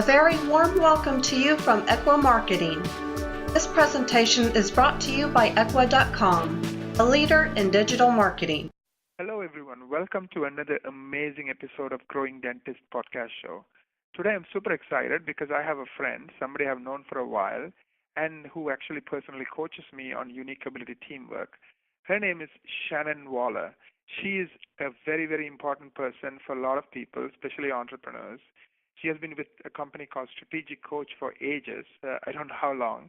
A very warm welcome to you from Equa Marketing. This presentation is brought to you by Equa.com, a leader in digital marketing. Hello, everyone. Welcome to another amazing episode of Growing Dentist podcast show. Today, I'm super excited because I have a friend, somebody I've known for a while, and who actually personally coaches me on unique ability teamwork. Her name is Shannon Waller. She is a very, very important person for a lot of people, especially entrepreneurs. She has been with a company called Strategic Coach for ages. I don't know how long.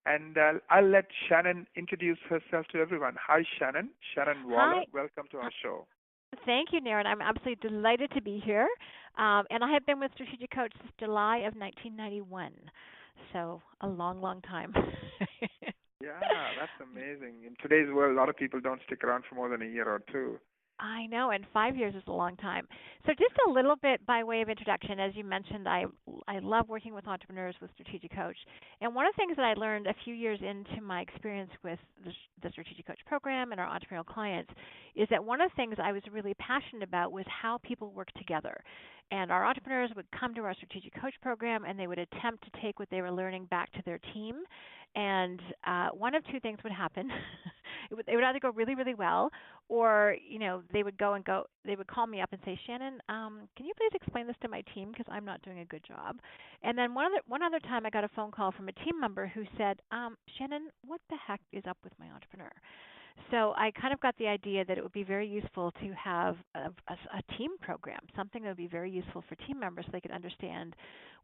And I'll let Shannon introduce herself to everyone. Hi, Shannon. Shannon Waller. Hi. Welcome to our show. Thank you, Naren. I'm absolutely delighted to be here. And I have been with Strategic Coach since July of 1991. So a long, long time. Yeah, that's amazing. In today's world, a lot of people don't stick around for more than a year or two. I know, and 5 years is a long time. So just a little bit by way of introduction, as you mentioned, I love working with entrepreneurs with Strategic Coach. And one of the things that I learned a few years into my experience with the Strategic Coach program and our entrepreneurial clients is that one of the things I was really passionate about was how people work together. And our entrepreneurs would come to our Strategic Coach program and they would attempt to take what they were learning back to their team. And one of two things would happen. They would either go really, really well, or they would they would call me up and say, Shannon, can you please explain this to my team because I'm not doing a good job. And then one other time I got a phone call from a team member who said, Shannon, what the heck is up with my entrepreneur? So I kind of got the idea that it would be very useful to have a team program, something that would be very useful for team members so they could understand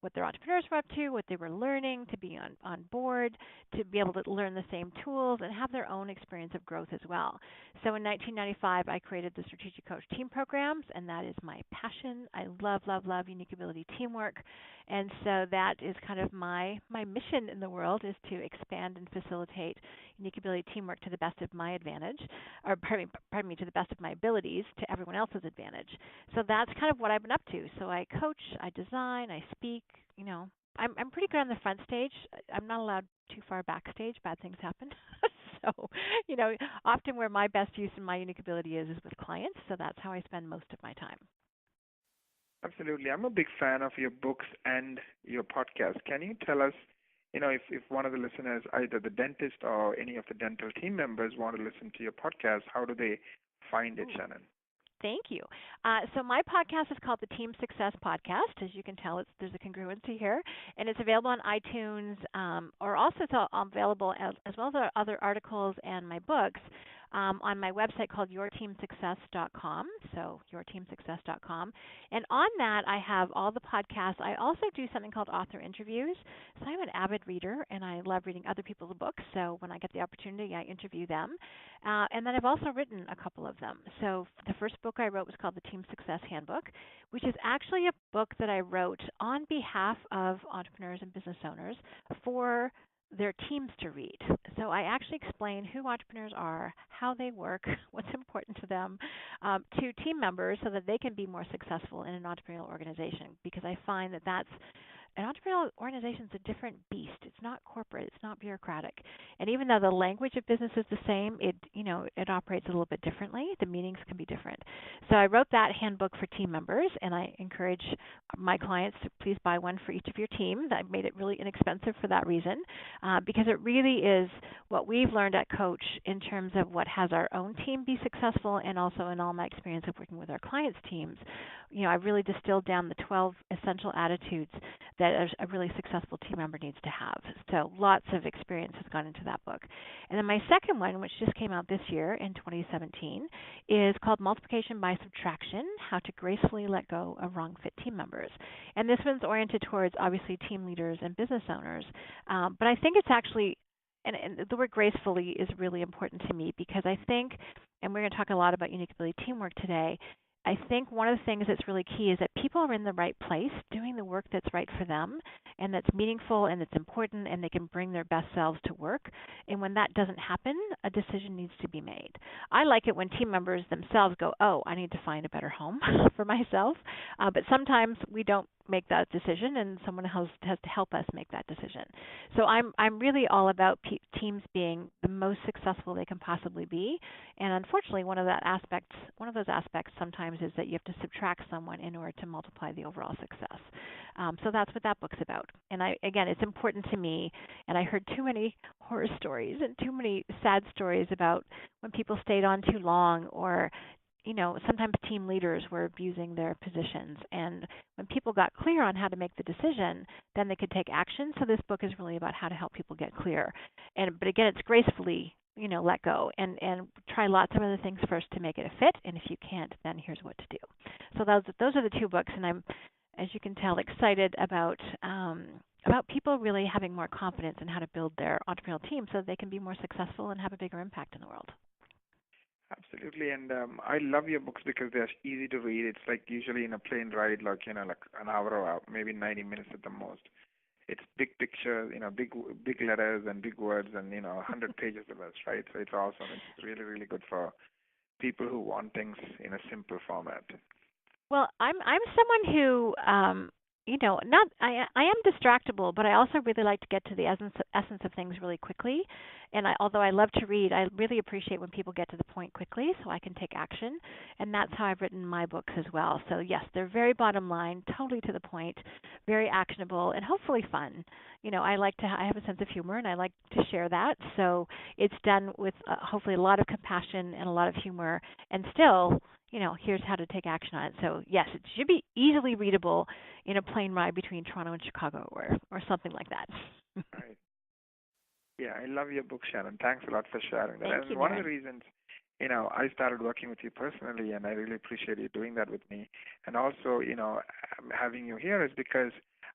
what their entrepreneurs were up to, what they were learning, to be on board, to be able to learn the same tools and have their own experience of growth as well. So in 1995, I created the Strategic Coach team programs, and that is my passion. I love, love, love unique ability teamwork. And so that is kind of my mission in the world, is to expand and facilitate unique ability teamwork to the best of my advantage, or pardon me, to the best of my abilities to everyone else's advantage. So that's kind of what I've been up to. So I coach, I design, I speak. I'm pretty good on the front stage. I'm not allowed too far backstage. Bad things happen. So, often where my best use and my unique ability is with clients. So that's how I spend most of my time. Absolutely. I'm a big fan of your books and your podcast. Can you tell us, if one of the listeners, either the dentist or any of the dental team members, want to listen to your podcast, how do they find it, Shannon? Thank you. So my podcast is called the Team Success Podcast. As you can tell, there's a congruency here, and it's available on iTunes, or also it's available as well as other articles and my books on my website called yourteamsuccess.com, so yourteamsuccess.com. And on that, I have all the podcasts. I also do something called author interviews. So I'm an avid reader, and I love reading other people's books. So when I get the opportunity, I interview them. And then I've also written a couple of them. So the first book I wrote was called the Team Success Handbook, which is actually a book that I wrote on behalf of entrepreneurs and business owners for their teams to read. So I actually explain who entrepreneurs are, how they work, what's important to them, to team members so that they can be more successful in an entrepreneurial organization, because I find that an entrepreneurial organization is a different beast. It's not corporate. It's not bureaucratic. And even though the language of business is the same, it operates a little bit differently. The meanings can be different. So I wrote that handbook for team members, and I encourage my clients to please buy one for each of your team. I made it really inexpensive for that reason, because it really is what we've learned at Coach in terms of what has our own team be successful, and also in all my experience of working with our clients' teams. I've really distilled down the 12 essential attitudes that a really successful team member needs to have. So lots of experience has gone into that book. And then my second one, which just came out this year in 2017, is called Multiplication by Subtraction, How to Gracefully Let Go of Wrong Fit Team Members. And this one's oriented towards, obviously, team leaders and business owners. But I think it's actually, and the word gracefully is really important to me, because I think, and we're going to talk a lot about unique ability teamwork today, I think one of the things that's really key is that people are in the right place doing the work that's right for them and that's meaningful and that's important, and they can bring their best selves to work. And when that doesn't happen, a decision needs to be made. I like it when team members themselves go, I need to find a better home for myself. But sometimes we don't make that decision, and someone else has to help us make that decision. So I'm really all about teams being the most successful they can possibly be. And unfortunately, one of those aspects sometimes is that you have to subtract someone in order to multiply the overall success. So that's what that book's about. And again, it's important to me. And I heard too many horror stories and too many sad stories about when people stayed on too long, or sometimes team leaders were abusing their positions. And when people got clear on how to make the decision, then they could take action. So this book is really about how to help people get clear. But again, it's gracefully, let go and try lots of other things first to make it a fit. And if you can't, then here's what to do. So those are the two books, and I'm, as you can tell, excited about people really having more confidence in how to build their entrepreneurial team so they can be more successful and have a bigger impact in the world. Absolutely, and I love your books because they're easy to read. It's like usually in a plane ride, like like an hour or maybe 90 minutes at the most. It's big picture, big letters and big words, and 100 pages of this, right? So it's awesome. It's really, really good for people who want things in a simple format. Well, I'm someone who not I am distractible, but I also really like to get to the essence of things really quickly. And although I love to read, I really appreciate when people get to the point quickly so I can take action. And that's how I've written my books as well. So yes, they're very bottom line, totally to the point, very actionable, and hopefully fun. I have a sense of humor, and I like to share that. So it's done with hopefully a lot of compassion and a lot of humor, and still, here's how to take action on it. So yes, it should be easily readable in a plane ride between Toronto and Chicago, or something like that. Right. Yeah, I love your book, Shannon. Thanks a lot for sharing that. Thank you, One Naren. of the reasons, I started working with you personally, and I really appreciate you doing that with me. And also, having you here is because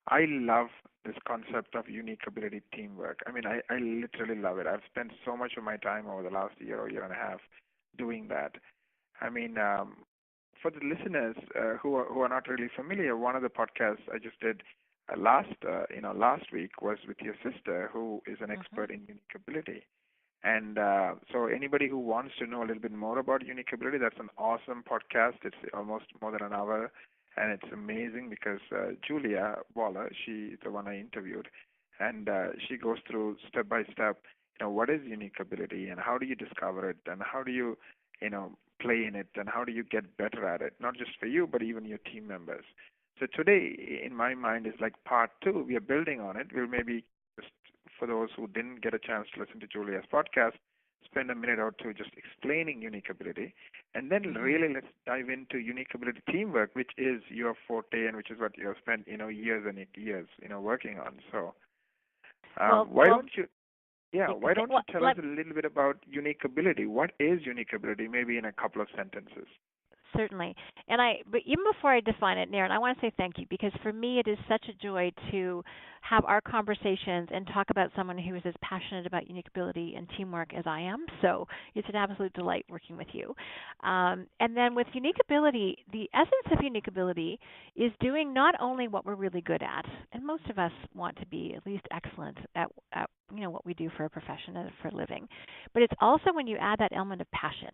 I love this concept of unique ability teamwork. I mean, I literally love it. I've spent so much of my time over the last year or year and a half doing that. I mean, for the listeners who are not really familiar, one of the podcasts I just did last week was with your sister, who is an expert in unique ability. And so anybody who wants to know a little bit more about unique ability, that's an awesome podcast. It's almost more than an hour, and it's amazing because Julia Waller, she's the one I interviewed, and she goes through step by step, what is unique ability and how do you discover it and how do you, play in it and how do you get better at it, not just for you, but even your team members. So today, in my mind, is like part two. We are building on it. We'll maybe, just for those who didn't get a chance to listen to Julia's podcast, spend a minute or two just explaining unique ability. And then really let's dive into unique ability teamwork, which is your forte and which is what you have spent, years and years, working on. So why don't you tell us a little bit about unique ability? What is unique ability, maybe in a couple of sentences? Certainly. But even before I define it, Naren, I want to say thank you, because for me it is such a joy to have our conversations and talk about someone who is as passionate about unique ability and teamwork as I am. So it's an absolute delight working with you. And then with unique ability, the essence of unique ability is doing not only what we're really good at, and most of us want to be at least excellent at what we do for a profession and for a living, but it's also when you add that element of passion.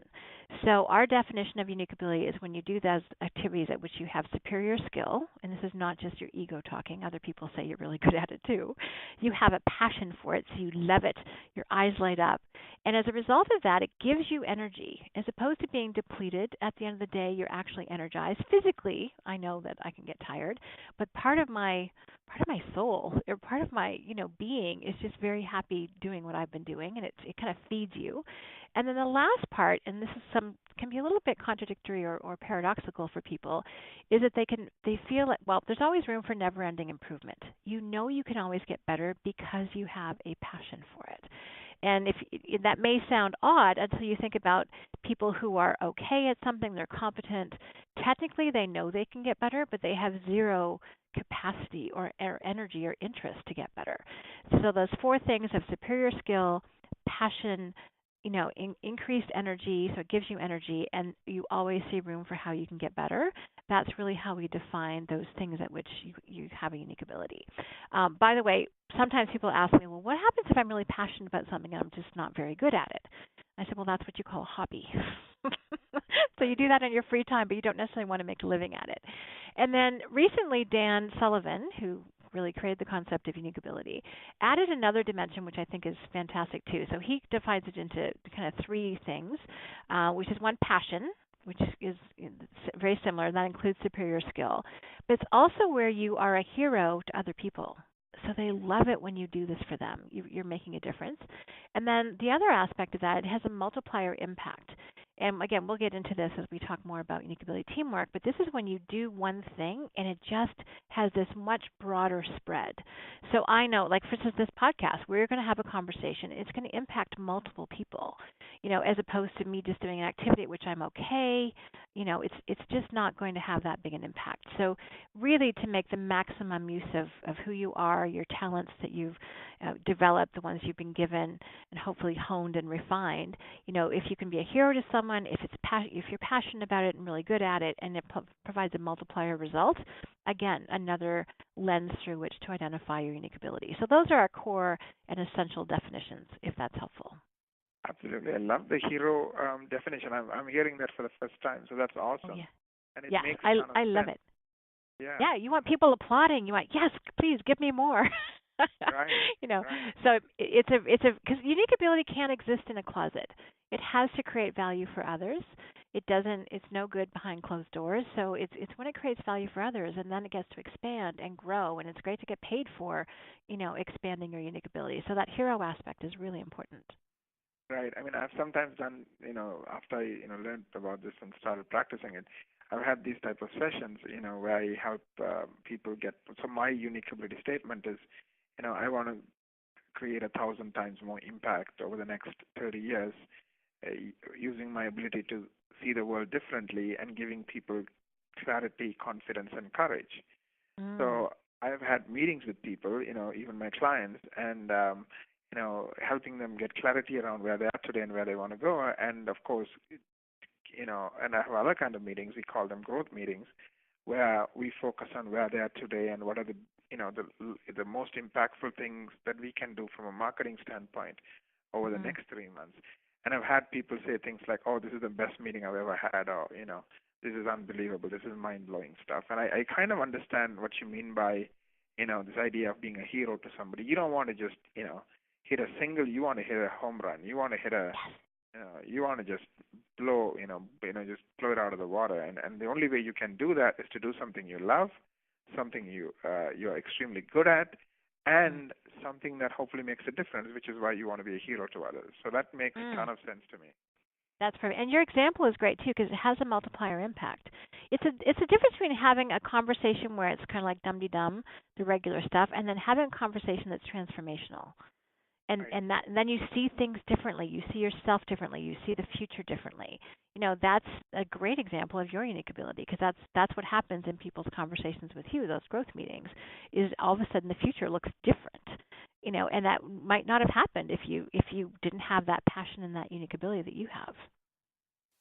So our definition of unique ability is when you do those activities at which you have superior skill, and this is not just your ego talking, other people say you're really good at it too. You have a passion for it, so you love it, your eyes light up, and as a result of that, it gives you energy. As opposed to being depleted, at the end of the day, you're actually energized. Physically, I know that I can get tired, but part of my soul, or part of my being, is just very happy doing what I've been doing, and it kind of feeds you. And then the last part, and this is can be a little bit contradictory or paradoxical for people, is that they feel like, well, there's always room for never-ending improvement. You can always get better because you have a passion for it. And if that may sound odd until you think about people who are okay at something, they're competent. Technically, they know they can get better, but they have zero capacity or energy or interest to get better. So those four things of superior skill, passion, increased energy, so it gives you energy, and you always see room for how you can get better. That's really how we define those things at which you have a unique ability. By the way, sometimes people ask me, well, what happens if I'm really passionate about something and I'm just not very good at it? I said, well, that's what you call a hobby. So you do that in your free time, but you don't necessarily want to make a living at it. And then recently, Dan Sullivan, who really created the concept of unique ability, added another dimension, which I think is fantastic too. So he divides it into kind of three things, which is one, passion, which is very similar. That includes superior skill. But it's also where you are a hero to other people. So they love it when you do this for them. You're making a difference. And then the other aspect of that, it has a multiplier impact. And again, we'll get into this as we talk more about unique ability teamwork, but this is when you do one thing and it just has this much broader spread. So I know, like for instance, this podcast, we're going to have a conversation. It's going to impact multiple people, as opposed to me just doing an activity at which I'm okay. It's just not going to have that big an impact. So really to make the maximum use of who you are, your talents that you've developed, the ones you've been given and hopefully honed and refined. If you can be a hero to someone, if you're passionate about it and really good at it, and it provides a multiplier result, again, another lens through which to identify your unique ability. So those are our core and essential definitions, if that's helpful. Absolutely. I love the hero definition. I'm hearing that for the first time, so that's awesome. Oh, yeah. And it Yes, makes a ton of I love sense. it. Yeah. Yeah, you want people applauding. You want, yes, please give me more. Right. Right. So it's because unique ability can't exist in a closet. It has to create value for others. It doesn't. It's no good behind closed doors. So it's when it creates value for others, and then it gets to expand and grow, and it's great to get paid for, expanding your unique ability. So that hero aspect is really important. Right. I mean, I've sometimes done, after I, learned about this and started practicing it, I've had these type of sessions, where I help people get. So my unique ability statement is, I want to create 1,000 times more impact over the next 30 years, using my ability to see the world differently and giving people clarity, confidence, and courage. So I've had meetings with people, even my clients, and helping them get clarity around where they are today and where they want to go. And of course, and I have other kind of meetings. We call them growth meetings, where we focus on where they are today and what are the most impactful things that we can do from a marketing standpoint over the next 3 months. And I've had people say things like, "Oh, this is the best meeting I've ever had," or "This is unbelievable. This is mind-blowing stuff." And I kind of understand what you mean by, this idea of being a hero to somebody. You don't want to just, hit a single. You want to hit a home run. You want to hit you want to just blow, just blow it out of the water. And the only way you can do that is to do something you love, something you're extremely good at, and something that hopefully makes a difference, which is why you want to be a hero to others. So that makes a ton of sense to me. That's perfect. And your example is great too because it has a multiplier impact. It's a difference between having a conversation where it's kind of like dum-de-dum, the regular stuff, and then having a conversation that's transformational. And Right. and then you see things differently. You see yourself differently. You see the future differently. That's a great example of your unique ability because that's what happens in people's conversations with you. Those growth meetings is all of a sudden the future looks different. And that might not have happened if you didn't have that passion and that unique ability that you have.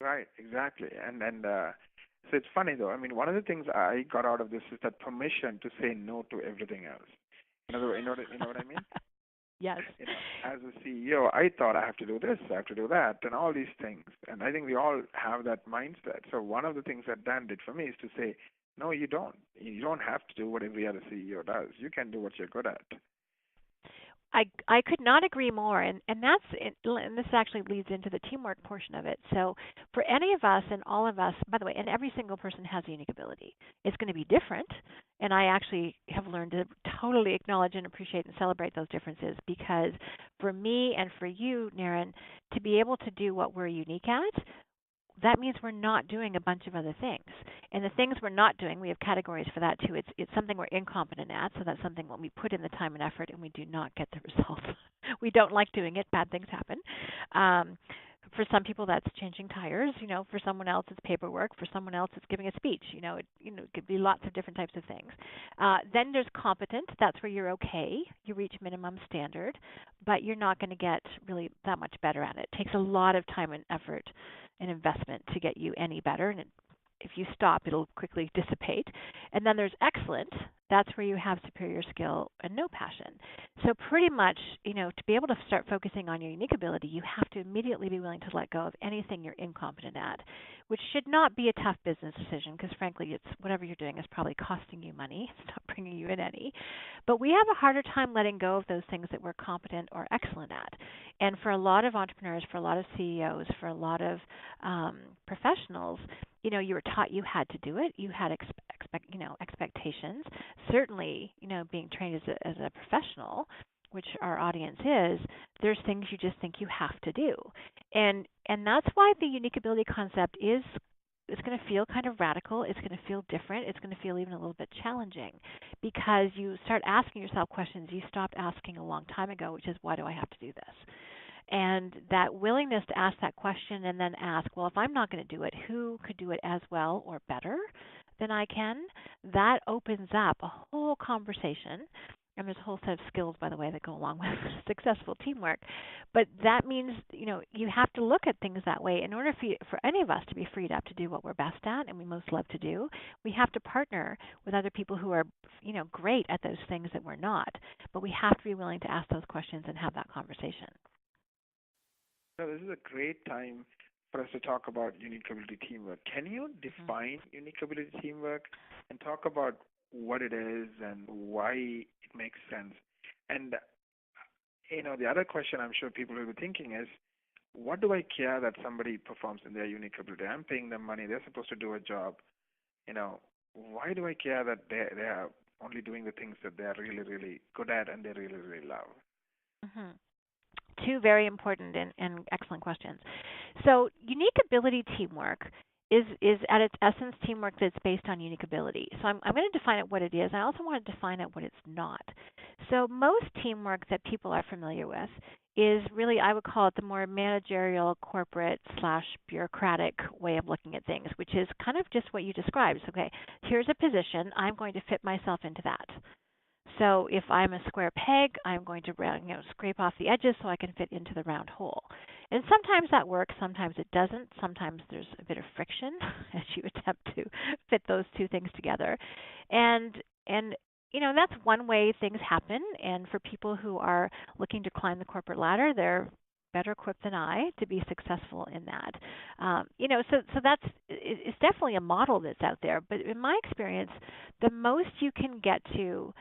Right, exactly. And so it's funny though. I mean, one of the things I got out of this is that permission to say no to everything else. In other words, you know what I mean? Yes. As a CEO, I thought I have to do this, I have to do that, and all these things. And I think we all have that mindset. So one of the things that Dan did for me is to say, no, you don't. You don't have to do what every other CEO does. You can do what you're good at. I could not agree more, and this actually leads into the teamwork portion of it. So for any of us and all of us, by the way, and every single person has a unique ability. It's going to be different, and I actually have learned to totally acknowledge and appreciate and celebrate those differences because for me and for you, Naren, to be able to do what we're unique at, that means we're not doing a bunch of other things. And the things we're not doing, we have categories for that too. It's something we're incompetent at, so that's something when we put in the time and effort and we do not get the results. We don't like doing it. Bad things happen. For some people, that's changing tires. For someone else, it's paperwork. For someone else, it's giving a speech. It could be lots of different types of things. Then there's competent. That's where you're okay. You reach minimum standard, but you're not going to get really that much better at it. It takes a lot of time and effort and investment to get you any better, and if you stop, it'll quickly dissipate. And then there's excellent, that's where you have superior skill and no passion. So pretty much, to be able to start focusing on your unique ability, you have to immediately be willing to let go of anything you're incompetent at, which should not be a tough business decision because frankly, it's whatever you're doing is probably costing you money. It's not bringing you in any. But we have a harder time letting go of those things that we're competent or excellent at. And for a lot of entrepreneurs, for a lot of CEOs, for a lot of professionals, you were taught you had to do it. You had expectations. Certainly, being trained as a professional, which our audience is, there's things you just think you have to do. And that's why the unique ability concept is going to feel kind of radical. It's going to feel different. It's going to feel even a little bit challenging because you start asking yourself questions you stopped asking a long time ago, which is, why do I have to do this? And that willingness to ask that question and then ask, well, if I'm not going to do it, who could do it as well or better than I can? That opens up a whole conversation. And there's a whole set of skills, by the way, that go along with successful teamwork. But that means, you have to look at things that way. In order for any of us to be freed up to do what we're best at and we most love to do, we have to partner with other people who are, great at those things that we're not. But we have to be willing to ask those questions and have that conversation. So this is a great time for us to talk about unique ability teamwork. Can you define unique ability teamwork and talk about what it is and why it makes sense? And, the other question I'm sure people will be thinking is, what do I care that somebody performs in their unique ability? I'm paying them money. They're supposed to do a job. Why do I care that they are only doing the things that they're really, really good at and they really, really love? Mm-hmm. Two very important and excellent questions. So unique ability teamwork is at its essence teamwork that's based on unique ability. So I'm going to define it what it is. I also want to define it what it's not. So most teamwork that people are familiar with is really, I would call it the more managerial, corporate / bureaucratic way of looking at things, which is kind of just what you described. So, okay, here's a position. I'm going to fit myself into that. So if I'm a square peg, I'm going to scrape off the edges so I can fit into the round hole. And sometimes that works, sometimes it doesn't. Sometimes there's a bit of friction as you attempt to fit those two things together. And that's one way things happen. And for people who are looking to climb the corporate ladder, they're better equipped than I to be successful in that. So it's definitely a model that's out there. But in my experience, the most you can get to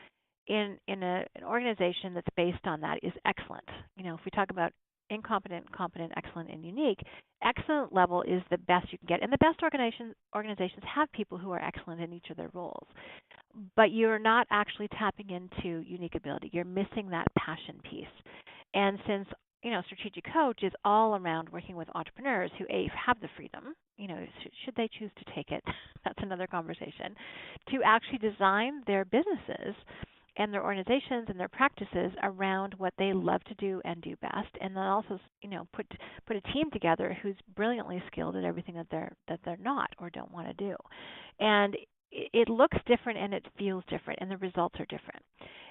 in an organization that's based on that is excellent. If we talk about incompetent, competent, excellent, and unique, excellent level is the best you can get. And the best organizations have people who are excellent in each of their roles. But you're not actually tapping into unique ability. You're missing that passion piece. And since Strategic Coach is all around working with entrepreneurs who have the freedom, should they choose to take it, that's another conversation, to actually design their businesses and their organizations and their practices around what they love to do and do best, and then also put a team together who's brilliantly skilled at everything that they're not or don't want to do. And it looks different and it feels different and the results are different.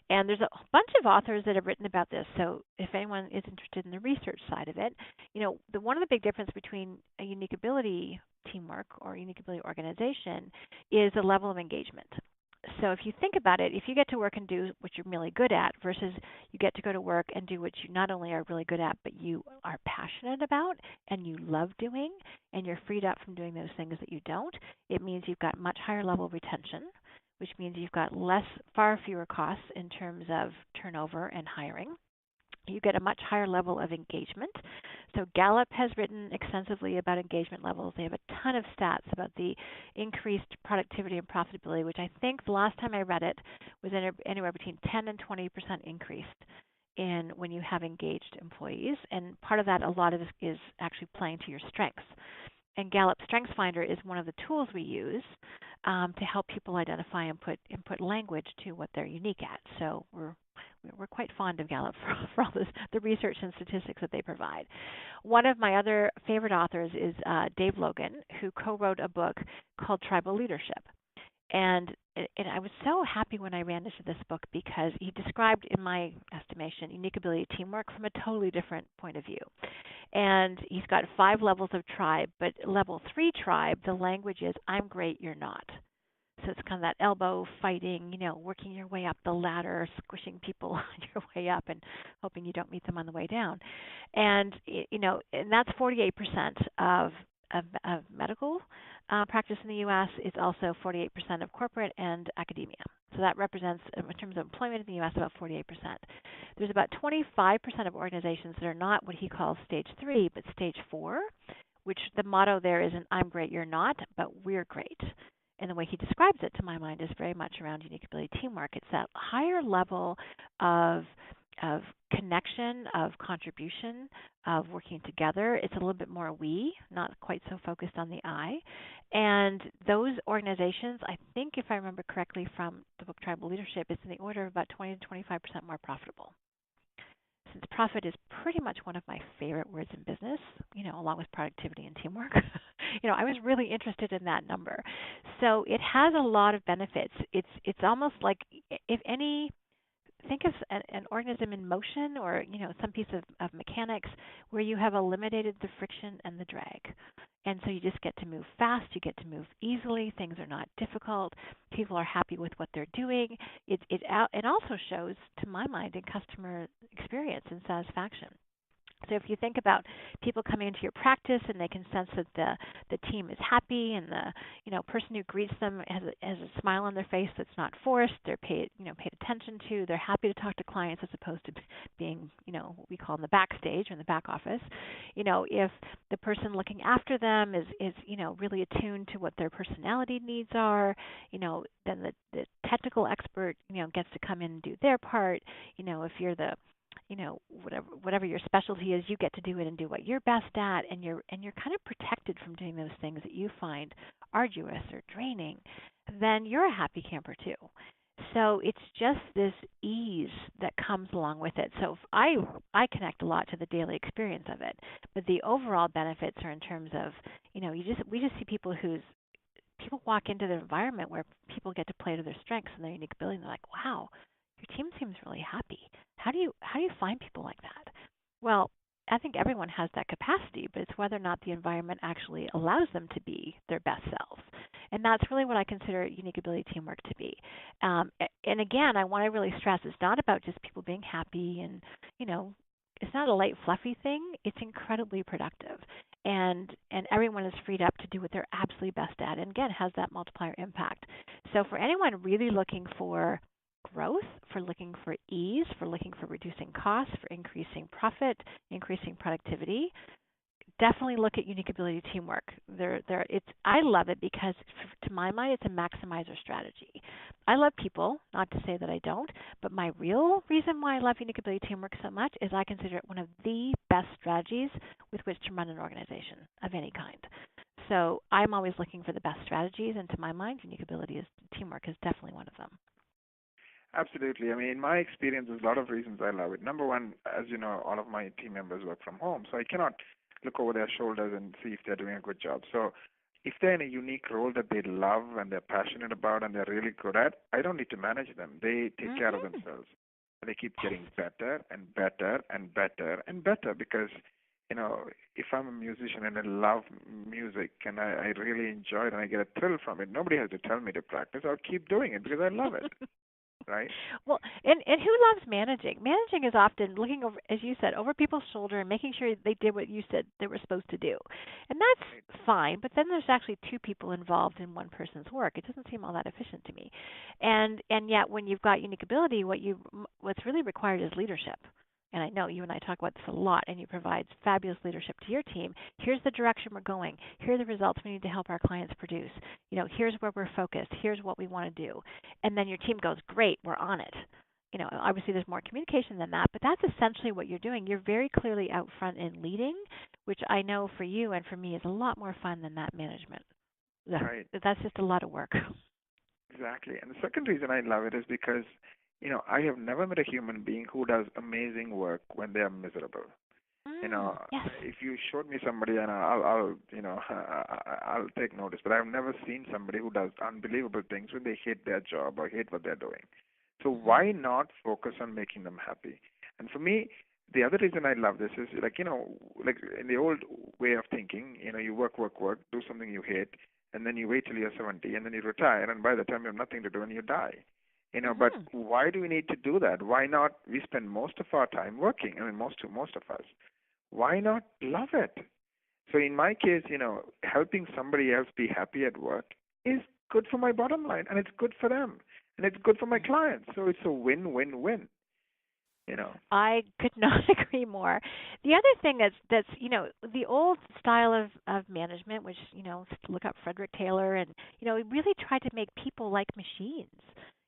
And there's a bunch of authors that have written about this. So if anyone is interested in the research side of it, one of the big difference between a unique ability teamwork or unique ability organization is the level of engagement. So if you think about it, if you get to work and do what you're really good at versus you get to go to work and do what you not only are really good at, but you are passionate about and you love doing, and you're freed up from doing those things that you don't, it means you've got much higher level retention, which means you've got far fewer costs in terms of turnover and hiring. You get a much higher level of engagement. So Gallup has written extensively about engagement levels. They have a ton of stats about the increased productivity and profitability, which I think the last time I read it was anywhere between 10 and 20% increased in when you have engaged employees. And part of that, a lot of this is actually playing to your strengths. And Gallup Strengths Finder is one of the tools we use to help people identify and put language to what they're unique at. So we're quite fond of Gallup for all the research and statistics that they provide. One of my other favorite authors is Dave Logan, who co-wrote a book called Tribal Leadership. And I was so happy when I ran into this book because he described, in my estimation, unique ability teamwork from a totally different point of view. And he's got 5 levels of tribe, but level 3 tribe, the language is, I'm great, you're not. So it's kind of that elbow fighting, working your way up the ladder, squishing people your way up and hoping you don't meet them on the way down. And, and that's 48% of medical practice in the U.S. It's also 48% of corporate and academia. So that represents, in terms of employment in the U.S., about 48%. There's about 25% of organizations that are not what he calls stage 3, but stage 4, which the motto there isn't "I'm great, you're not," but "we're great." And the way he describes it, to my mind, is very much around unique ability teamwork. It's that higher level of connection, of contribution, of working together. It's a little bit more we, not quite so focused on the I. And those organizations, I think, if I remember correctly from the book Tribal Leadership, it's in the order of about 20 to 25% more profitable. Since profit is pretty much one of my favorite words in business, along with productivity and teamwork, I was really interested in that number. So it has a lot of benefits. It's almost like, if any, think of an organism in motion, or some piece of mechanics where you have eliminated the friction and the drag. And so you just get to move fast, you get to move easily, things are not difficult, people are happy with what they're doing. It also shows, to my mind, in customer experience and satisfaction. So if you think about people coming into your practice and they can sense that the team is happy, and the person who greets them has a smile on their face that's not forced, they're paid attention to, they're happy to talk to clients as opposed to being what we call in the backstage or in the back office. If the person looking after them is really attuned to what their personality needs are, then the technical expert gets to come in and do their part. If you're the whatever your specialty is, you get to do it and do what you're best at, and you're kind of protected from doing those things that you find arduous or draining, then you're a happy camper too. So it's just this ease that comes along with it. So I connect a lot to the daily experience of it, but the overall benefits are in terms of, we just see people walk into the environment where people get to play to their strengths and their unique ability, and they're like, wow, your team seems really happy. How do you find people like that? Well, I think everyone has that capacity, but it's whether or not the environment actually allows them to be their best selves. And that's really what I consider unique ability teamwork to be. And again, I want to really stress, it's not about just people being happy and, it's not a light, fluffy thing. It's incredibly productive. And everyone is freed up to do what they're absolutely best at. And again, has that multiplier impact. So for anyone really looking for growth, for looking for ease, for looking for reducing costs, for increasing profit, increasing productivity, definitely look at unique ability teamwork. I love it because, to my mind, it's a maximizer strategy. I love people, not to say that I don't, but my real reason why I love unique ability teamwork so much is I consider it one of the best strategies with which to run an organization of any kind. So I'm always looking for the best strategies, and to my mind, unique ability teamwork is definitely one of them. Absolutely. I mean, in my experience, there's a lot of reasons I love it. Number one, as you know, all of my team members work from home, so I cannot look over their shoulders and see if they're doing a good job. So if they're in a unique role that they love and they're passionate about and they're really good at, I don't need to manage them. They take care of themselves. And they keep getting better and better and better and better because, if I'm a musician and I love music and I really enjoy it and I get a thrill from it, nobody has to tell me to practice. I'll keep doing it because I love it. Right. Well, and who loves managing? Managing is often looking over, as you said, over people's shoulder and making sure they did what you said they were supposed to do. And that's fine, but then there's actually two people involved in one person's work. It doesn't seem all that efficient to me. And yet when you've got unique ability, what's really required is leadership. And I know you and I talk about this a lot, and you provide fabulous leadership to your team. Here's the direction we're going. Here are the results we need to help our clients produce. Here's where we're focused. Here's what we want to do. And then your team goes, great, we're on it. Obviously there's more communication than that, but that's essentially what you're doing. You're very clearly out front in leading, which I know for you and for me is a lot more fun than that management. Right. That's just a lot of work. Exactly. And the second reason I love it is because I have never met a human being who does amazing work when they are miserable. Yes. If you showed me somebody, and I'll take notice. But I've never seen somebody who does unbelievable things when they hate their job or hate what they're doing. So why not focus on making them happy? And for me, the other reason I love this is like in the old way of thinking, you work, do something you hate, and then you wait till you're 70, and then you retire, and by the time you have nothing to do and you die. But Mm-hmm. why do we need to do that? Why not? We spend most of our time working. I mean, most of us. Why not love it? So in my case, helping somebody else be happy at work is good for my bottom line, and it's good for them, and it's good for my clients. So it's a win-win-win. I could not agree more. The other thing that's the old style of management, which look up Frederick Taylor, and we really tried to make people like machines.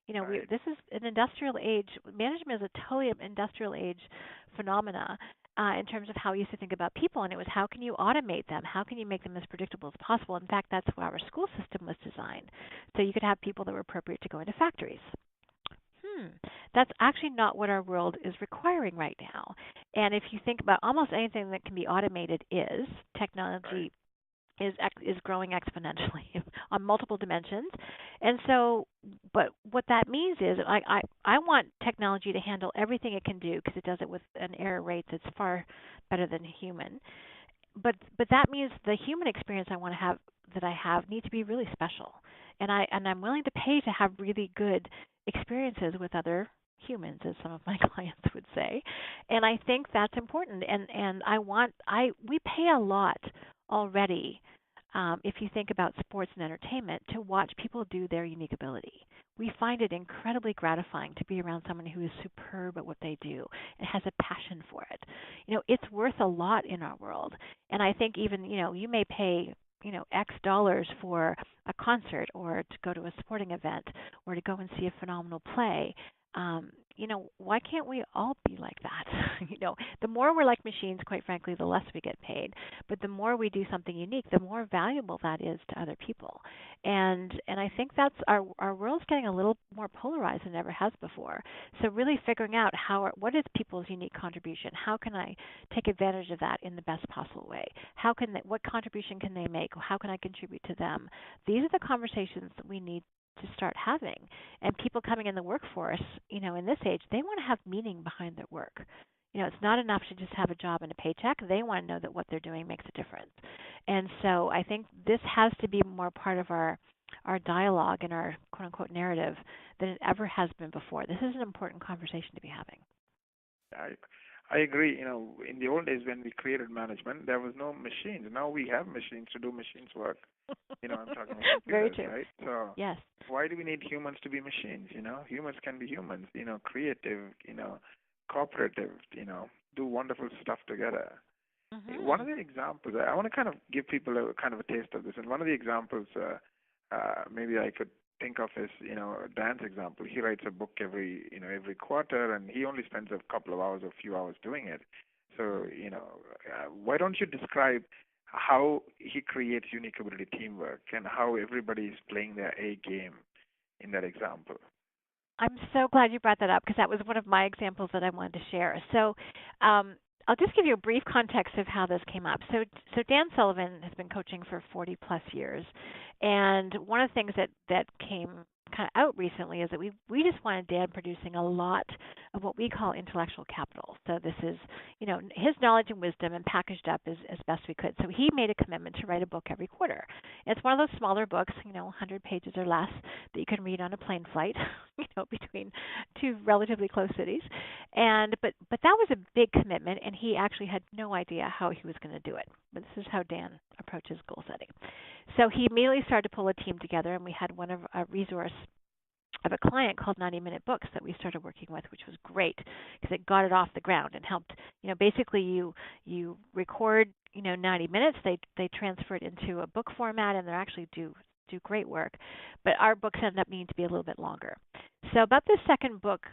Right. This is an industrial age. Management is a totally industrial age phenomena in terms of how we used to think about people, and it was how can you automate them? How can you make them as predictable as possible? In fact, that's why our school system was designed, so you could have people that were appropriate to go into factories. Hmm, that's actually not what our world is requiring right now. And if you think about almost anything that can be automated, is Right. technology is growing exponentially on multiple dimensions. And so, but what that means is I want technology to handle everything it can do because it does it with an error rate that's far better than human. But that means the human experience I want to have that I have needs to be really special. And I'm willing to pay to have really good experiences with other humans, as some of my clients would say. And I think that's important. And we pay a lot already, if you think about sports and entertainment, to watch people do their unique ability. We find it incredibly gratifying to be around someone who is superb at what they do and has a passion for it. It's worth a lot in our world. And I think even, you may pay, X dollars for a concert or to go to a sporting event or to go and see a phenomenal play. Why can't we all be like that? The more we're like machines, quite frankly, the less we get paid. But the more we do something unique, the more valuable that is to other people. And I think that's our world's getting a little more polarized than it ever has before. So really figuring out what is people's unique contribution? How can I take advantage of that in the best possible way? What contribution can they make? How can I contribute to them? These are the conversations that we need to start having. And people coming in the workforce, in this age, they want to have meaning behind their work. It's not enough to just have a job and a paycheck. They want to know that what they're doing makes a difference. And so I think this has to be more part of our dialogue and our quote unquote narrative than it ever has been before. This is an important conversation to be having. I agree. In the old days when we created management, there was no machines. Now we have machines to do machines work. I'm talking about Very computers, true. right? So Yes. why do we need humans to be machines? Humans can be humans. Creative. Cooperative. Do wonderful stuff together. One Mhm. of the examples I want to kind of give people a kind of a taste of this, and one of the examples maybe I could think of is Dan's example. He writes a book every quarter, and he only spends a couple of hours or a few hours doing it. So why don't you describe how he creates unique ability teamwork and how everybody is playing their A game in that example? I'm so glad you brought that up because that was one of my examples that I wanted to share. So, I'll just give you a brief context of how this came up. So Dan Sullivan has been coaching for 40 plus years, and one of the things that came kind of out recently is that we just wanted Dan producing a lot of what we call intellectual capital. So this is his knowledge and wisdom and packaged up as best we could. So he made a commitment to write a book every quarter. It's one of those smaller books, 100 pages or less, that you can read on a plane flight, between two relatively close cities. But that was a big commitment, and he actually had no idea how he was going to do it. But this is how Dan approaches goal setting. So he immediately started to pull a team together, and we had a resource of a client called 90-Minute Books that we started working with, which was great because it got it off the ground and helped. Basically you record 90 minutes. They transfer it into a book format, and they actually do great work. But our books ended up needing to be a little bit longer. So about the second book,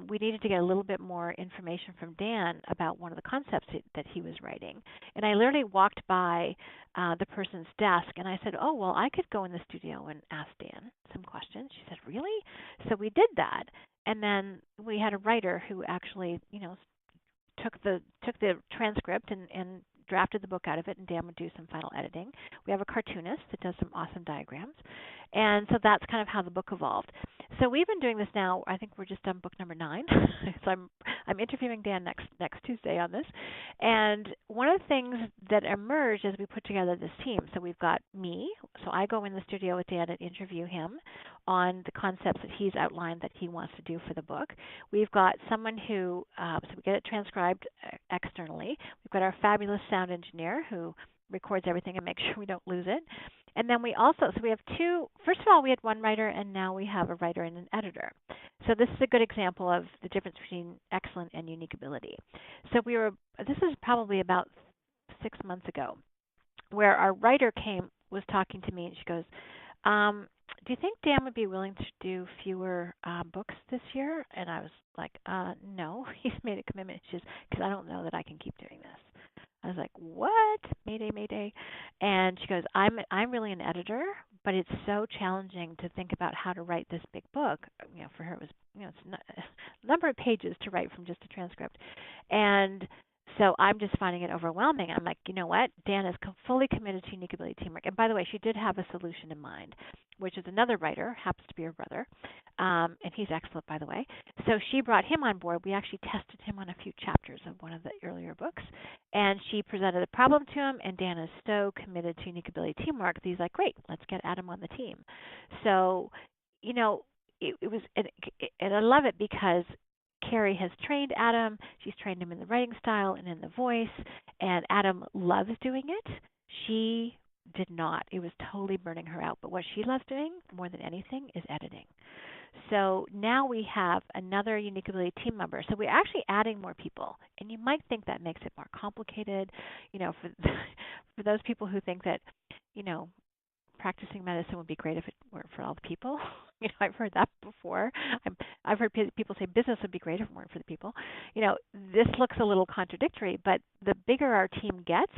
we needed to get a little bit more information from Dan about one of the concepts that he was writing. And I literally walked by the person's desk, and I said, oh, well, I could go in the studio and ask Dan some questions. She said, really? So we did that. And then we had a writer who actually, took the transcript and drafted the book out of it, and Dan would do some final editing. We have a cartoonist that does some awesome diagrams. And so that's kind of how the book evolved. So we've been doing this now. I think we're just on book number 9. So I'm interviewing Dan next Tuesday on this. And one of the things that emerged as we put together this team. So we've got me. So I go in the studio with Dan and interview him on the concepts that he's outlined that he wants to do for the book. We've got someone who so we get it transcribed externally. We've got our fabulous sound engineer who records everything and makes sure we don't lose it. And then we also, so we have two, first of all, we had one writer and now we have a writer and an editor. So this is a good example of the difference between excellent and unique ability. So this is probably about 6 months ago, where our writer was talking to me and she goes, do you think Dan would be willing to do fewer books this year? And I was like, no, he's made a commitment. She says, because I don't know that I can keep doing this. I was like, what? Mayday, mayday. And she goes, I'm really an editor, but it's so challenging to think about how to write this big book. For her it was, it's a number of pages to write from just a transcript. And so I'm just finding it overwhelming. I'm like, you know what? Dan is fully committed to unique ability teamwork. And by the way, she did have a solution in mind, which is another writer, happens to be her brother, and he's excellent, by the way. So she brought him on board. We actually tested him on a few chapters of one of the earlier books, and she presented a problem to him, and Dan is so committed to unique ability teamwork that he's like, great, let's get Adam on the team. So, it was, and I love it because Carrie has trained Adam. She's trained him in the writing style and in the voice, and Adam loves doing it. She did not. It was totally burning her out. But what she loves doing more than anything is editing. So now we have another unique ability team member. So we're actually adding more people, and you might think that makes it more complicated. For those people who think that, practicing medicine would be great if it weren't for all the people. I've heard that before. I've heard people say business would be great if it weren't for the people. This looks a little contradictory, but the bigger our team gets,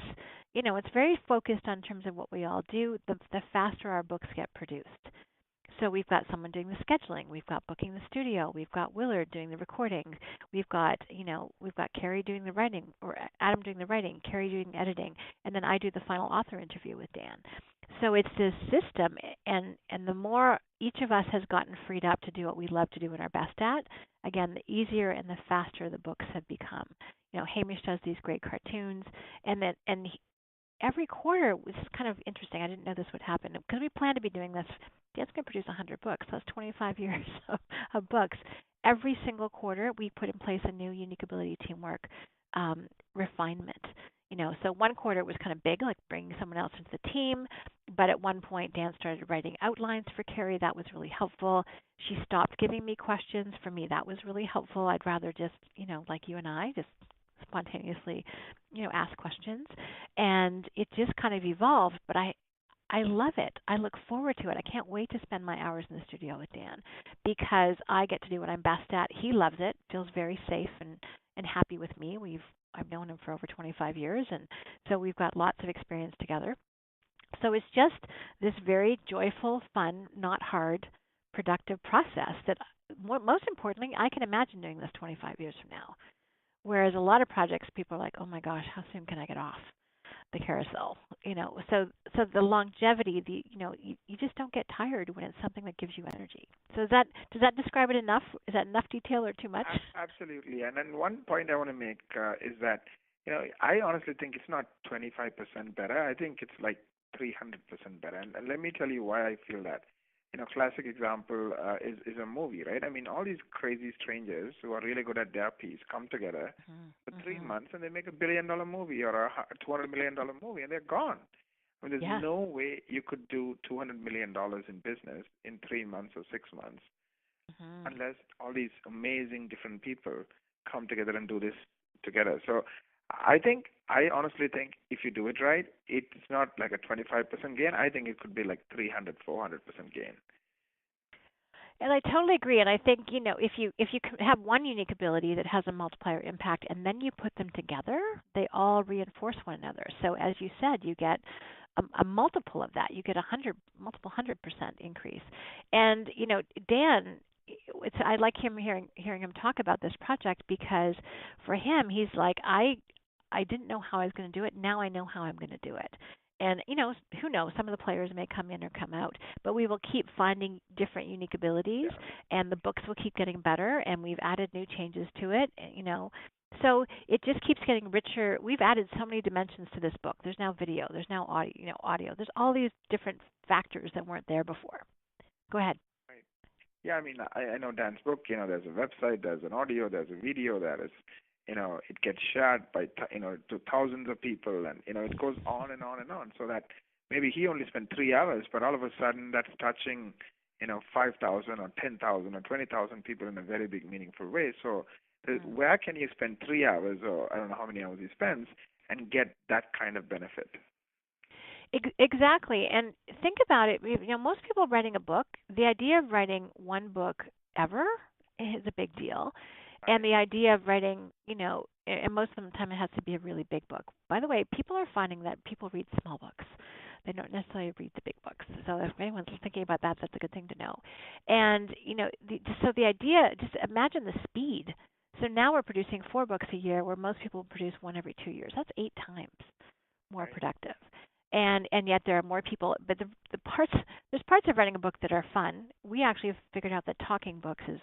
it's very focused on terms of what we all do, the faster our books get produced. So we've got someone doing the scheduling, we've got booking the studio, we've got Willard doing the recording, we've got Carrie doing the writing, or Adam doing the writing, Carrie doing the editing, and then I do the final author interview with Dan. So it's this system, and the more each of us has gotten freed up to do what we love to do and are best at, again, the easier and the faster the books have become. Hamish does these great cartoons, and every quarter, which is kind of interesting. I didn't know this would happen because we plan to be doing this. Dan's going to produce 100 books. So that's 25 years of books. Every single quarter, we put in place a new unique ability teamwork refinement. So one quarter was kind of big, like bringing someone else into the team. But at one point, Dan started writing outlines for Carrie. That was really helpful. She stopped giving me questions. For me, that was really helpful. I'd rather just, like you and I, just spontaneously, ask questions. And it just kind of evolved. But I love it. I look forward to it. I can't wait to spend my hours in the studio with Dan because I get to do what I'm best at. He loves it, feels very safe and happy with me. I've known him for over 25 years, and so we've got lots of experience together. So it's just this very joyful, fun, not hard, productive process that, most importantly, I can imagine doing this 25 years from now. Whereas a lot of projects, people are like, oh my gosh, how soon can I get off the carousel? So the longevity, you just don't get tired when it's something that gives you energy. So does that describe it enough? Is that enough detail or too much? Absolutely. And then one point I want to make is that, I honestly think it's not 25% better. I think it's like 300% better. And let me tell you why I feel that. Classic example is a movie, right? I mean, all these crazy strangers who are really good at their piece come together for 3 months and they make $1 billion movie or a $200 million movie and they're gone. I mean, there's no way you could do $200 million in business in 3 months or 6 months unless all these amazing different people come together and do this together. So I honestly think if you do it right, it's not like a 25% gain. I think it could be like 300, 400% gain. And I totally agree. And I think, if you have one unique ability that has a multiplier impact and then you put them together, they all reinforce one another. So as you said, you get a multiple of that. You get multiple 100% increase. And, Dan, I like hearing him talk about this project because for him, he's like, I didn't know how I was going to do it. Now I know how I'm going to do it. And who knows? Some of the players may come in or come out, but we will keep finding different unique abilities, and the books will keep getting better. And we've added new changes to it. So it just keeps getting richer. We've added so many dimensions to this book. There's now video. There's now audio. There's all these different factors that weren't there before. Go ahead. Right. Yeah, I mean, I know Dan's book. There's a website, there's an audio, there's a video, there is, it gets shared by, to thousands of people, and it goes on and on and on. So that maybe he only spent 3 hours, but all of a sudden that's touching, 5,000 or 10,000 or 20,000 people in a very big, meaningful way. So where can you spend 3 hours, or I don't know how many hours he spends, and get that kind of benefit? Exactly. And think about it. Most people writing a book, the idea of writing one book ever is a big deal. And the idea of writing, and most of the time it has to be a really big book. By the way, people are finding that people read small books. They don't necessarily read the big books. So if anyone's thinking about that, that's a good thing to know. And, so the idea, just imagine the speed. So now we're producing 4 books a year, where most people produce one every 2 years. That's 8 times more productive. And yet there are more people. But there's parts of writing a book that are fun. We actually have figured out that talking books is,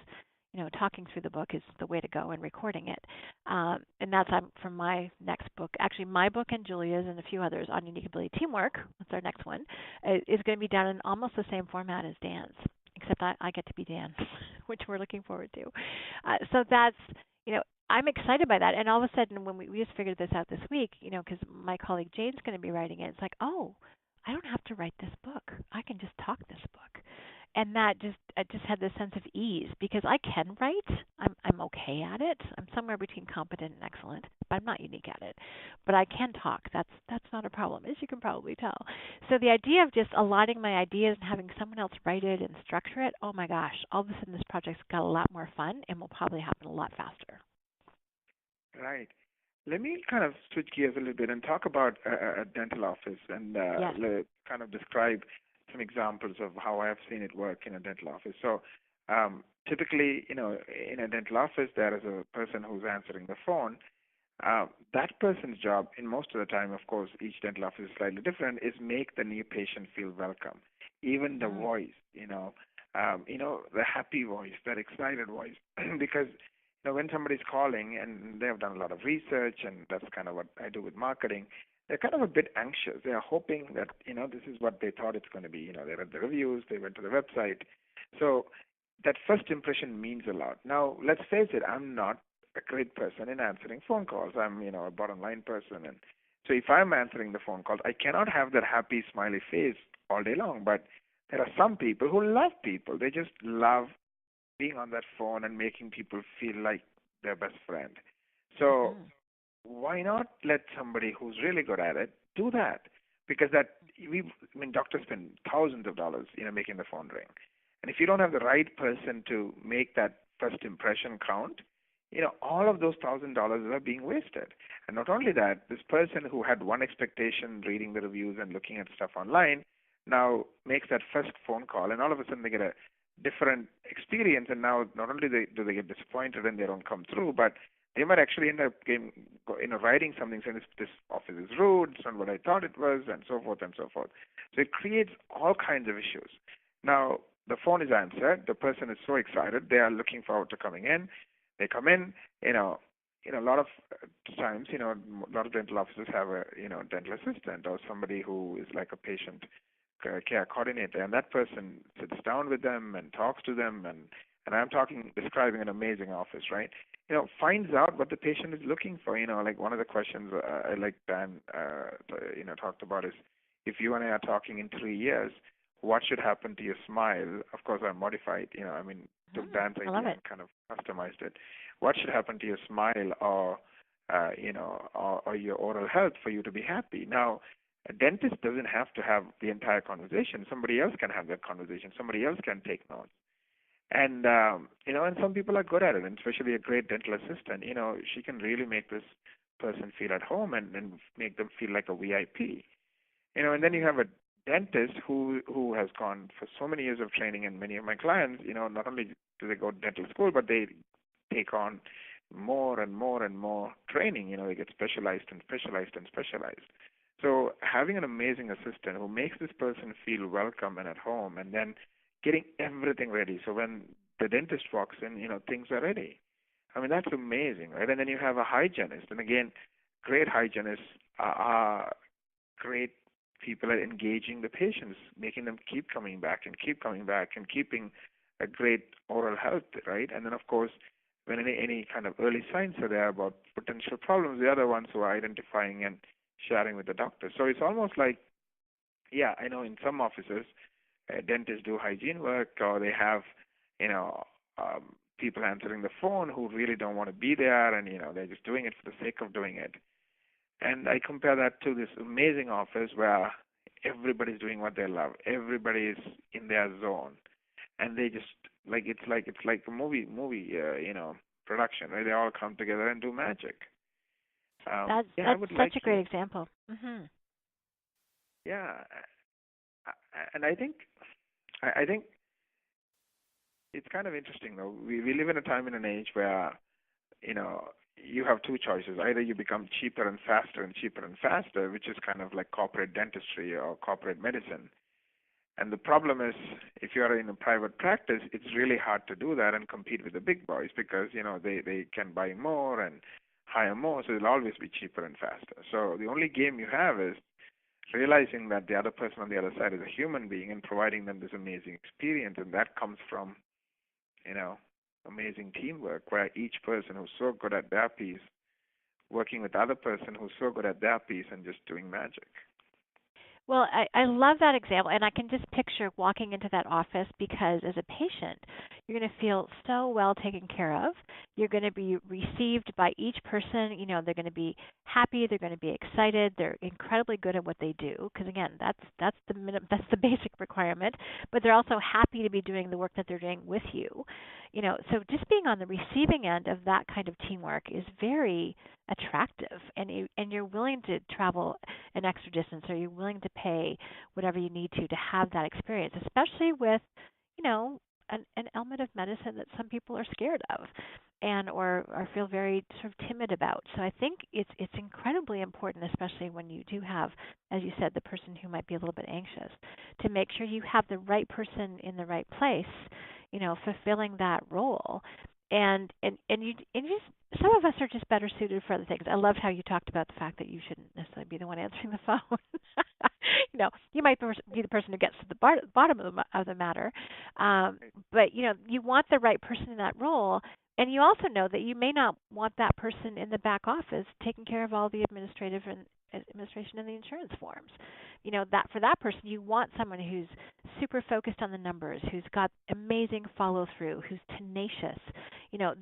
talking through the book is the way to go, and recording it. And that's for my next book. Actually, my book and Julia's and a few others on unique ability teamwork, that's our next one, is going to be done in almost the same format as Dan's, except I get to be Dan, which we're looking forward to. So that's, I'm excited by that. And all of a sudden, when we just figured this out this week, because my colleague Jane's going to be writing it, it's like, oh, I don't have to write this book. I can just talk this book. And I just had this sense of ease, because I can write. I'm okay at it. I'm somewhere between competent and excellent, but I'm not unique at it. But I can talk. That's not a problem, as you can probably tell. So the idea of just aligning my ideas and having someone else write it and structure it, oh my gosh, all of a sudden this project's got a lot more fun and will probably happen a lot faster. Right. Let me kind of switch gears a little bit and talk about a dental office, and kind of describe some examples of how I have seen it work in a dental office. So typically, in a dental office, there is a person who's answering the phone. That person's job, in most of the time, of course, each dental office is slightly different, is make the new patient feel welcome. Even the voice, the happy voice, that excited voice, because when somebody's calling and they have done a lot of research, and that's kind of what I do with marketing, they're kind of a bit anxious. They are hoping that, this is what they thought it's going to be. They read the reviews, they went to the website. So that first impression means a lot. Now, let's face it, I'm not a great person in answering phone calls. I'm, a bottom line person. And so if I'm answering the phone calls, I cannot have that happy, smiley face all day long. But there are some people who love people. They just love being on that phone and making people feel like their best friend. So why not let somebody who's really good at it do that? Because doctors spend thousands of dollars, making the phone ring. And if you don't have the right person to make that first impression count, all of those $1,000 are being wasted. And not only that, this person who had one expectation reading the reviews and looking at stuff online now makes that first phone call, and all of a sudden they get a different experience. And now not only do they get disappointed and they don't come through, but they might actually end up writing something saying this office is rude, it's not what I thought it was, and so forth and so forth. So it creates all kinds of issues. Now, the phone is answered. The person is so excited. They are looking forward to coming in. They come in. A lot of times, a lot of dental offices have a, dental assistant or somebody who is like a patient care coordinator, and that person sits down with them and talks to them, and I'm describing an amazing office, right? Finds out what the patient is looking for. Like one of the questions I like Dan, talked about is, if you and I are talking in 3 years, what should happen to your smile? Of course, I modified, took Dan's idea and kind of customized it. What should happen to your smile or your oral health for you to be happy? Now, a dentist doesn't have to have the entire conversation. Somebody else can have that conversation. Somebody else can take notes. And, and some people are good at it, and especially a great dental assistant. She can really make this person feel at home and make them feel like a VIP. And then you have a dentist who has gone for so many years of training, and many of my clients, not only do they go to dental school, but they take on more and more and more training. They get specialized and specialized and specialized. So having an amazing assistant who makes this person feel welcome and at home, and then getting everything ready. So when the dentist walks in, things are ready. I mean, that's amazing, right? And then you have a hygienist, and again, great hygienists are great people at engaging the patients, making them keep coming back and keep coming back and keeping a great oral health, right? And then, of course, when any kind of early signs are there about potential problems, they are the ones who are identifying and sharing with the doctor. So it's almost like, yeah, I know in some offices, dentists do hygiene work, or they have, you know, people answering the phone who really don't want to be there, and they're just doing it for the sake of doing it. And I compare that to this amazing office where everybody's doing what they love, everybody is in their zone, and they just it's like a movie production, right? They all come together and do magic. Yeah, I That's would such like a you. great example. Mhm. Yeah, and I think it's kind of interesting though. We live in a time and an age where you know you have two choices. Either you become cheaper and faster and cheaper and faster, which is kind of like corporate dentistry or corporate medicine. And the problem is, if you are in a private practice, it's really hard to do that and compete with the big boys because they can buy more and hire more, so it'll always be cheaper and faster. So the only game you have is realizing that the other person on the other side is a human being and providing them this amazing experience, and that comes from you know amazing teamwork where each person who's so good at their piece working with the other person who's so good at their piece and just doing magic. Well, I love that example, and I can just picture walking into that office because as a patient, you're going to feel so well taken care of. You're going to be received by each person. They're going to be happy. They're going to be excited. They're incredibly good at what they do because again, that's the basic requirement. But they're also happy to be doing the work that they're doing with you. So just being on the receiving end of that kind of teamwork is very attractive, and you're willing to travel an extra distance, or you're willing to pay whatever you need to have that experience, especially with, an element of medicine that some people are scared of and or feel very sort of timid about. So I think it's incredibly important, especially when you do have, as you said, the person who might be a little bit anxious, to make sure you have the right person in the right place, fulfilling that role. And just some of us are just better suited for other things. I loved how you talked about the fact that you shouldn't necessarily be the one answering the phone. You might be the person who gets to the bottom of the matter, but you want the right person in that role, and you also know that you may not want that person in the back office taking care of all the administration and the insurance forms. That for that person, you want someone who's super focused on the numbers, who's got amazing follow through, who's tenacious.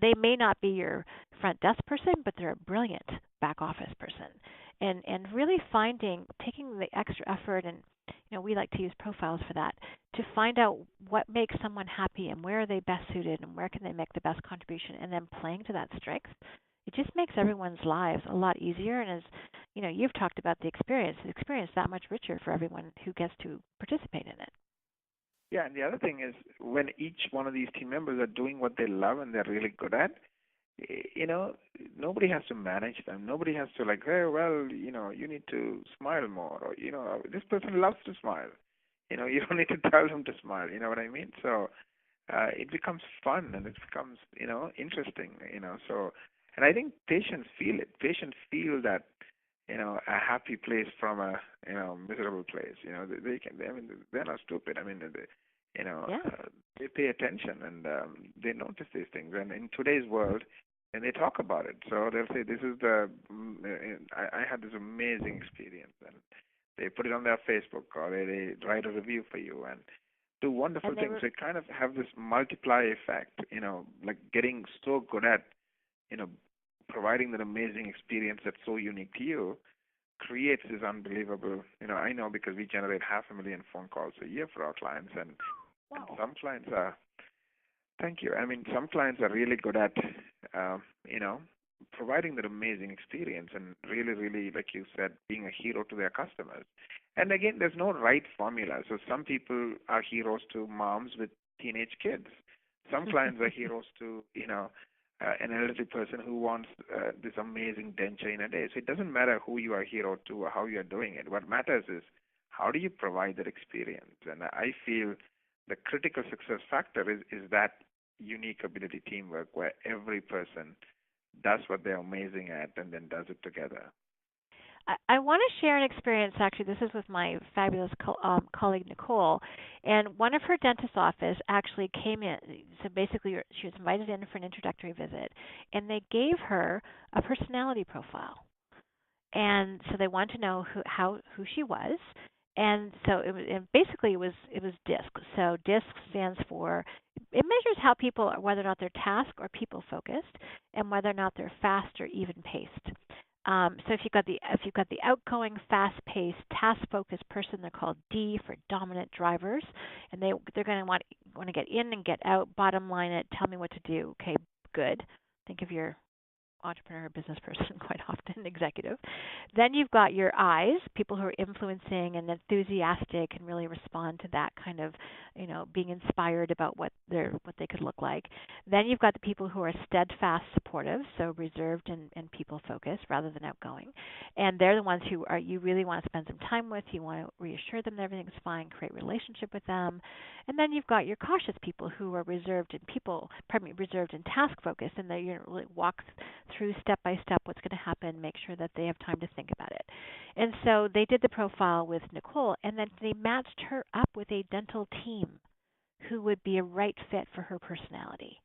They may not be your front desk person, but they're a brilliant back office person. And really taking the extra effort, and we like to use profiles for that, to find out what makes someone happy and where are they best suited and where can they make the best contribution, and then playing to that strength. It just makes everyone's lives a lot easier, and as you've talked about the experience that much richer for everyone who gets to participate in it. Yeah, and the other thing is when each one of these team members are doing what they love and they're really good at, nobody has to manage them. Nobody has to like, hey, well, you need to smile more, or this person loves to smile. You don't need to tell them to smile. You know what I mean? So it becomes fun and it becomes interesting. So, and I think patients feel it. Patients feel that a happy place from a miserable place. They can. I mean, they're not stupid. I mean, Yeah. they pay attention and they notice these things. And in today's world, and they talk about it. So they'll say, "This is I had this amazing experience," and they put it on their Facebook, or they write a review for you and do wonderful And things. They kind of have this multiply effect. Like getting so good at you know providing that amazing experience that's so unique to you creates this unbelievable, I know because we generate 500,000 phone calls a year for our clients, and wow. some clients are, thank you. I mean, some clients are really good at, you know, providing that amazing experience and really, really, like you said, being a hero to their customers. And again, there's no right formula. So some people are heroes to moms with teenage kids. Some clients are heroes to, an elderly person who wants this amazing denture in a day. So it doesn't matter who you are hero to or how you are doing it. What matters is how do you provide that experience? And I feel the critical success factor is that unique ability teamwork where every person does what they're amazing at and then does it together. I want to share an experience. Actually, this is with my fabulous colleague Nicole, and one of her dentist's office actually came in. So basically, she was invited in for an introductory visit, and they gave her a personality profile. And so they wanted to know who she was. And so basically it was DISC. So DISC stands for, it measures how people are, whether or not they're task or people focused, and whether or not they're fast or even paced. So if you've got the outgoing, fast-paced, task-focused person, they're called D for dominant drivers, and they're going to want to get in and get out, bottom line it, tell me what to do. Okay, good. Think of your entrepreneur, business person, quite often executive. Then you've got your I's, people who are influencing and enthusiastic and really respond to that kind of, being inspired about what they could look like. Then you've got the people who are steadfast, supportive, so reserved and people focused rather than outgoing. And they're the ones who you really want to spend some time with. You want to reassure them that everything's fine, create relationship with them. And then you've got your cautious people who are reserved and task focused, and they really walk through step by step what's going to happen, make sure that they have time to think about it. And so they did the profile with Nicole, and then they matched her up with a dental team who would be a right fit for her personality.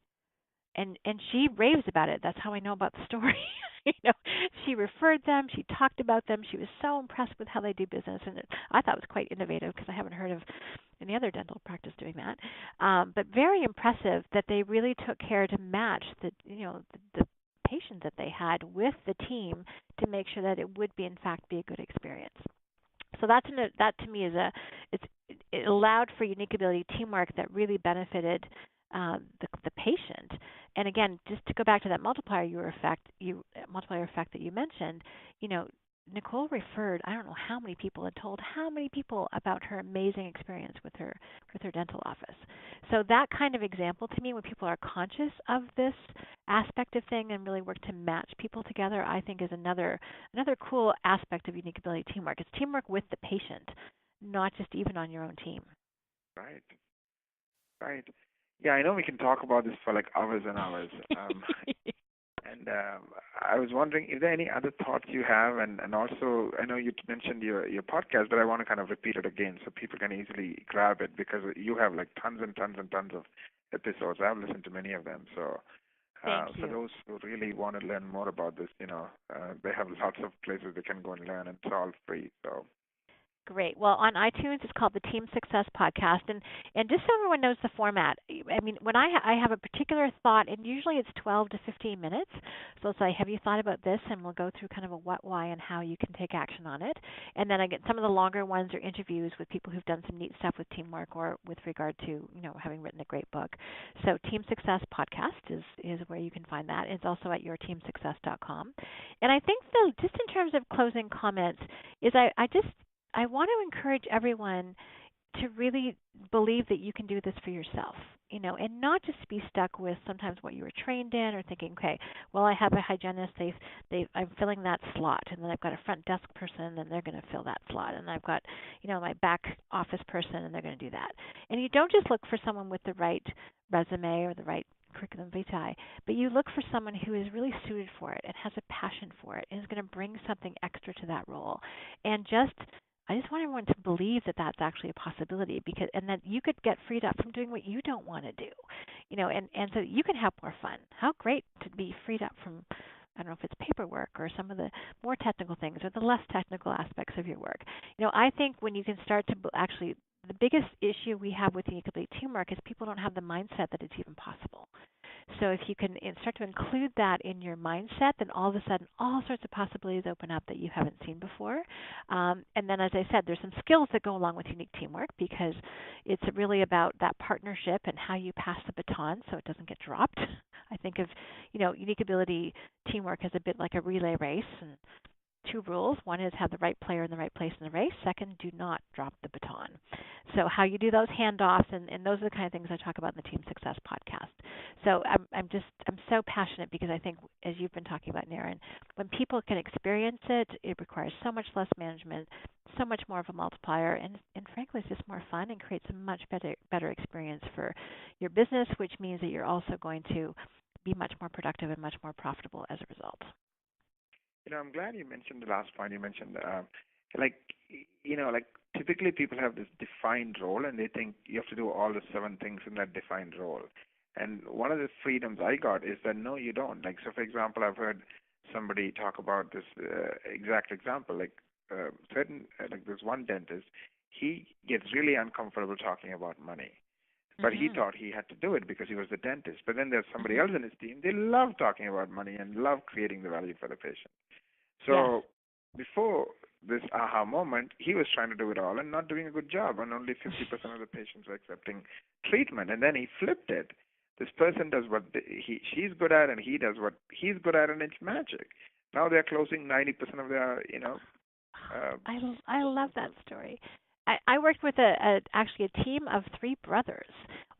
And she raves about it. That's how I know about the story. She referred them, she talked about them. She was so impressed with how they do business, and I thought it was quite innovative because I haven't heard of any other dental practice doing that. But very impressive that they really took care to match the patient that they had with the team to make sure that it would be in fact be a good experience. So that to me it allowed for unique ability teamwork that really benefited the patient. And again, just to go back to that multiplier effect that you mentioned, Nicole referred, I don't know how many people, and told how many people about her amazing experience with her dental office. So that kind of example to me, when people are conscious of this aspect of thing and really work to match people together, I think is another cool aspect of unique ability teamwork. It's teamwork with the patient, not just even on your own team. Right. Right. Yeah, I know we can talk about this for like hours and hours. And I was wondering, is there any other thoughts you have? And also, I know you mentioned your podcast, but I want to kind of repeat it again so people can easily grab it, because you have like tons and tons and tons of episodes. I've listened to many of them. So for those who really want to learn more about this, they have lots of places they can go and learn, and it's all free. So. Great. Well, on iTunes, it's called the Team Success Podcast, and just so everyone knows the format. I mean, when I have a particular thought, and usually it's 12 to 15 minutes. So I'll say, "Have you thought about this?" And we'll go through kind of a what, why, and how you can take action on it. And then I get some of the longer ones are interviews with people who've done some neat stuff with teamwork or with regard to having written a great book. So Team Success Podcast is where you can find that. It's also at yourteamsuccess.com. And I think just in terms of closing comments, is I want to encourage everyone to really believe that you can do this for yourself, and not just be stuck with sometimes what you were trained in, or thinking, okay, well, I have a hygienist, I'm filling that slot, and then I've got a front desk person, and they're going to fill that slot, and I've got, my back office person, and they're going to do that. And you don't just look for someone with the right resume or the right curriculum vitae, but you look for someone who is really suited for it and has a passion for it and is going to bring something extra to that role. And I just want everyone to believe that that's actually a possibility, and that you could get freed up from doing what you don't want to do, and so you can have more fun. How great to be freed up from, I don't know if it's paperwork or some of the more technical things or the less technical aspects of your work. I think when you can start to actually, the biggest issue we have with unique ability teamwork is people don't have the mindset that it's even possible. So if you can start to include that in your mindset, then all of a sudden all sorts of possibilities open up that you haven't seen before. And then, as I said, there's some skills that go along with unique teamwork, because it's really about that partnership and how you pass the baton so it doesn't get dropped. I think of, unique ability teamwork as a bit like a relay race, and two rules. One is have the right player in the right place in the race. Second, do not drop the baton. So how you do those handoffs, and those are the kind of things I talk about in the Team Success podcast. So I'm so passionate because I think, as you've been talking about, Naren, when people can experience it, it requires so much less management, so much more of a multiplier, and frankly, it's just more fun and creates a much better experience for your business, which means that you're also going to be much more productive and much more profitable as a result. I'm glad you mentioned the last point. You mentioned, like, like typically people have this defined role and they think you have to do all the 7 things in that defined role. And one of the freedoms I got is that no, you don't. Like, so for example, I've heard somebody talk about this exact example. Like, like there's one dentist, he gets really uncomfortable talking about money. But he thought he had to do it because he was the dentist. But then there's somebody else in his team. They love talking about money and love creating the value for the patient. So before this aha moment, he was trying to do it all and not doing a good job, and only 50% of the patients were accepting treatment. And then he flipped it. This person does what she's good at, and he does what he's good at, and it's magic. Now they're closing 90% of their, I love that story. I worked with actually a team of 3 brothers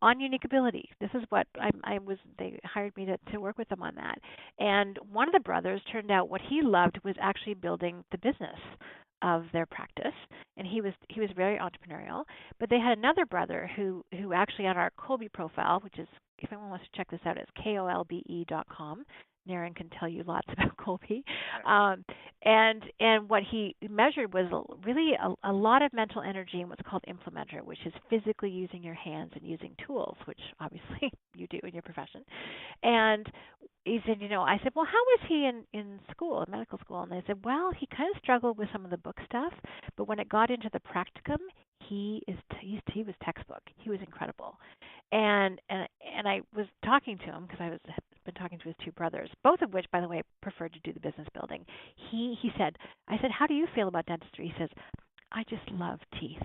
on unique ability. This is what I was. They hired me to work with them on that. And one of the brothers turned out what he loved was actually building the business of their practice, and he was very entrepreneurial. But they had another brother who actually on our Kolbe profile, which is, if anyone wants to check this out, it's kolbe.com. Naren can tell you lots about Kolbe. And what he measured was really a lot of mental energy in what's called implementer, which is physically using your hands and using tools, which obviously you do in your profession. And he said, I said, well, how was he in school, in medical school? And they said, well, he kind of struggled with some of the book stuff, but when it got into the practicum, he was textbook. He was incredible. And I was talking to him because I had been talking to his 2 brothers, both of which, by the way, preferred to do the business building. I said, how do you feel about dentistry? He says, I just love teeth.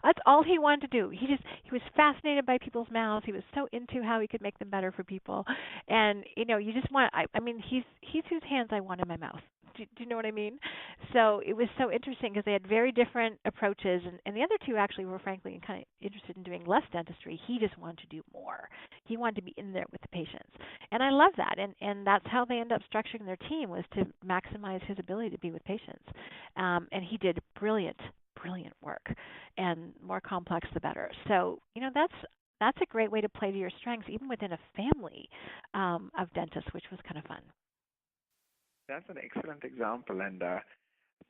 That's all he wanted to do. He was fascinated by people's mouths. He was so into how he could make them better for people. And you just want. I mean, he's whose hands I want in my mouth. Do you know what I mean? So it was so interesting because they had very different approaches, and the other 2 actually were frankly kind of interested in doing less dentistry. He just wanted to do more. He wanted to be in there with the patients, and I love that. And that's how they ended up structuring their team, was to maximize his ability to be with patients. And he did brilliant work, and more complex the better. So that's a great way to play to your strengths, even within a family of dentists, which was kind of fun. That's an excellent example, and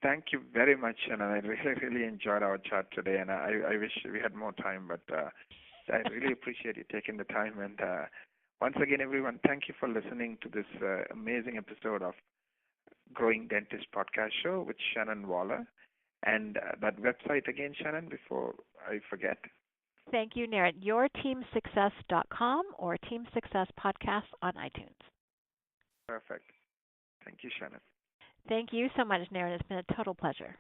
thank you very much, and I really enjoyed our chat today, and I wish we had more time, but I really appreciate you taking the time. And once again, everyone, thank you for listening to this amazing episode of Growing Dentist podcast show with Shannon Waller. And that website again, Shannon, before I forget. Thank you, Naren. yourteamsuccess.com or Team Success Podcast on iTunes. Perfect. Thank you, Shannon. Thank you so much, Naren. It's been a total pleasure.